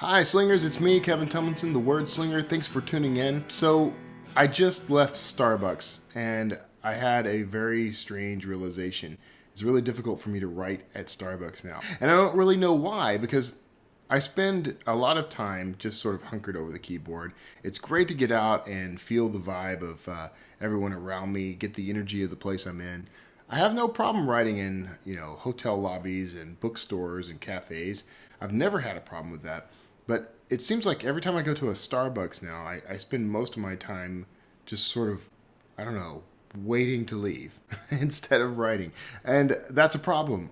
Hi, Slingers. It's me, Kevin Tomlinson, the Word Slinger. Thanks for tuning in. So, I just left Starbucks and I had a very strange realization. It's really difficult for me to write at Starbucks now. And I don't really know why, because I spend a lot of time just sort of hunkered over the keyboard. It's great to get out and feel the vibe of everyone around me, get the energy of the place I'm in. I have no problem writing in, hotel lobbies and bookstores and cafes. I've never had a problem with that. But it seems like every time I go to a Starbucks now, I spend most of my time just sort of, I don't know, waiting to leave instead of writing. And that's a problem.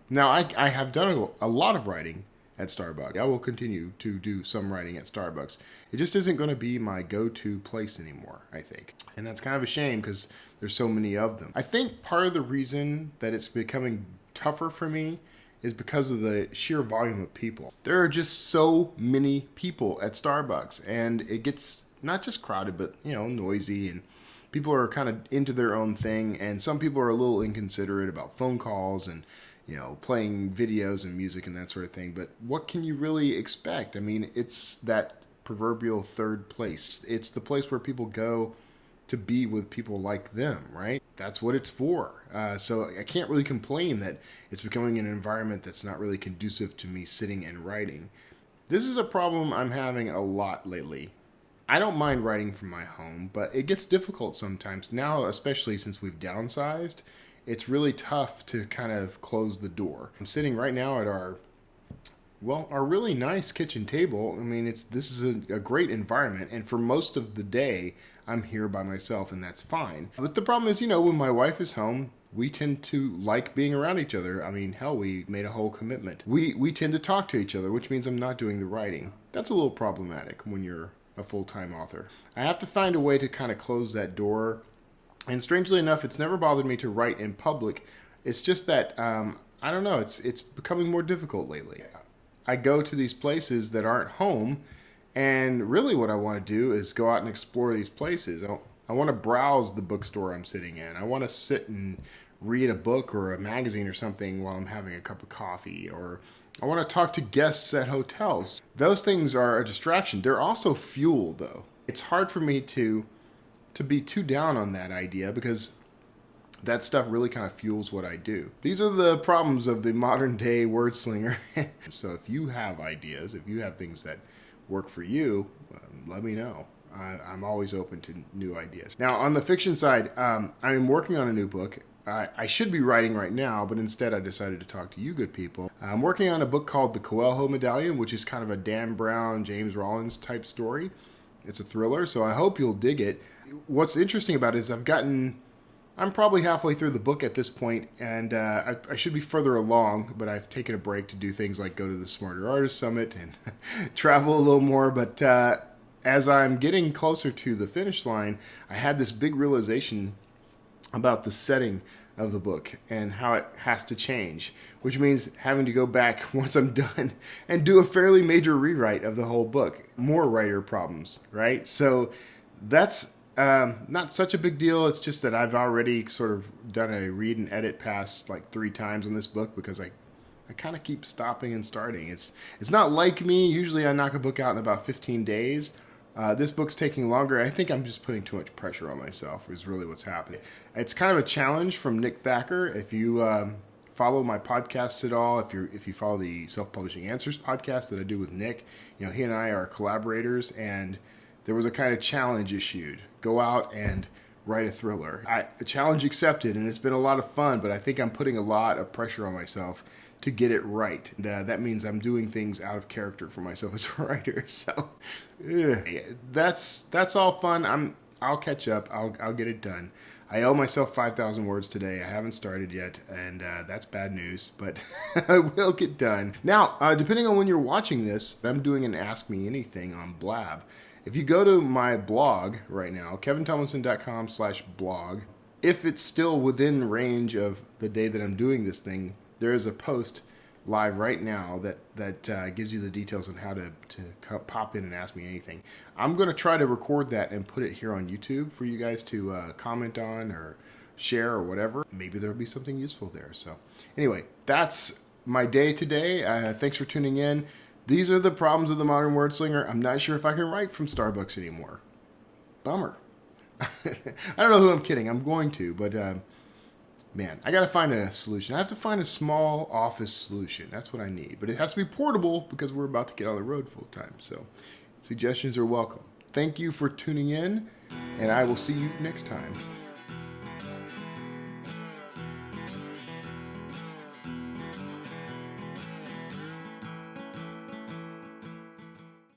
Now, I have done a lot of writing at Starbucks. I will continue to do some writing at Starbucks. It just isn't going to be my go-to place anymore, I think. And that's kind of a shame because there's so many of them. I think part of the reason that it's becoming tougher for me is because of the sheer volume of people. There are just so many people at Starbucks, and it gets not just crowded, but noisy, and people are kind of into their own thing, and some people are a little inconsiderate about phone calls and playing videos and music and that sort of thing. But what can you really expect? I mean, it's that proverbial third place. It's the place where people go to be with people like them, right? That's what it's for. So I can't really complain that it's becoming an environment that's not really conducive to me sitting and writing. This is a problem I'm having a lot lately. I don't mind writing from my home, but it gets difficult sometimes. Now, especially since we've downsized, it's really tough to kind of close the door. I'm sitting right now at our really nice kitchen table. I mean, this is a great environment, and for most of the day, I'm here by myself, and that's fine. But the problem is, when my wife is home, we tend to like being around each other. I mean, hell, we made a whole commitment. We tend to talk to each other, which means I'm not doing the writing. That's a little problematic when you're a full-time author. I have to find a way to kind of close that door. And strangely enough, it's never bothered me to write in public. It's just that, I don't know, it's becoming more difficult lately. I go to these places that aren't home, and really what I want to do is go out and explore these places. I want to browse the bookstore I'm sitting in. I want to sit and read a book or a magazine or something while I'm having a cup of coffee, or I want to talk to guests at hotels. Those things are a distraction. They're also fuel, though. It's hard for me to be too down on that idea because that stuff really kind of fuels what I do. These are the problems of the modern day word slinger. So if you have ideas, if you have things that work for you, let me know. I'm always open to new ideas. Now, on the fiction side, I'm working on a new book. I should be writing right now, but instead I decided to talk to you good people. I'm working on a book called The Coelho Medallion, which is kind of a Dan Brown, James Rollins type story. It's a thriller, so I hope you'll dig it. What's interesting about it is I'm probably halfway through the book at this point, and I should be further along, but I've taken a break to do things like go to the Smarter Artist Summit and travel a little more. But as I'm getting closer to the finish line, I had this big realization about the setting of the book and how it has to change, which means having to go back once I'm done and do a fairly major rewrite of the whole book. More writer problems, right? So that's not such a big deal. It's just that I've already sort of done a read and edit pass like 3 times on this book because I kind of keep stopping and starting. It's not like me. Usually I knock a book out in about 15 days. This book's taking longer. I think I'm just putting too much pressure on myself is really what's happening. It's kind of a challenge from Nick Thacker. If you follow my podcasts at all, if you follow the Self-Publishing Answers podcast that I do with Nick, he and I are collaborators, and there was a kind of challenge issued. Go out and write a thriller. A challenge accepted, and it's been a lot of fun, but I think I'm putting a lot of pressure on myself to get it right. And, that means I'm doing things out of character for myself as a writer. So that's all fun. I'll catch up. I'll get it done. I owe myself 5,000 words today. I haven't started yet, and that's bad news, but I will get done. Now, depending on when you're watching this, I'm doing an Ask Me Anything on Blab. If you go to my blog right now, kevintomlinson.com/blog, if it's still within range of the day that I'm doing this thing, there is a post live right now that gives you the details on how to pop in and ask me anything. I'm going to try to record that and put it here on YouTube for you guys to comment on or share or whatever. Maybe there'll be something useful there. So anyway, that's my day today. Thanks for tuning in. These are the problems of the modern word slinger. I'm not sure if I can write from Starbucks anymore. Bummer. I don't know who I'm kidding. I'm going to, but man, I got to find a solution. I have to find a small office solution. That's what I need. But it has to be portable because we're about to get on the road full time. So suggestions are welcome. Thank you for tuning in, and I will see you next time.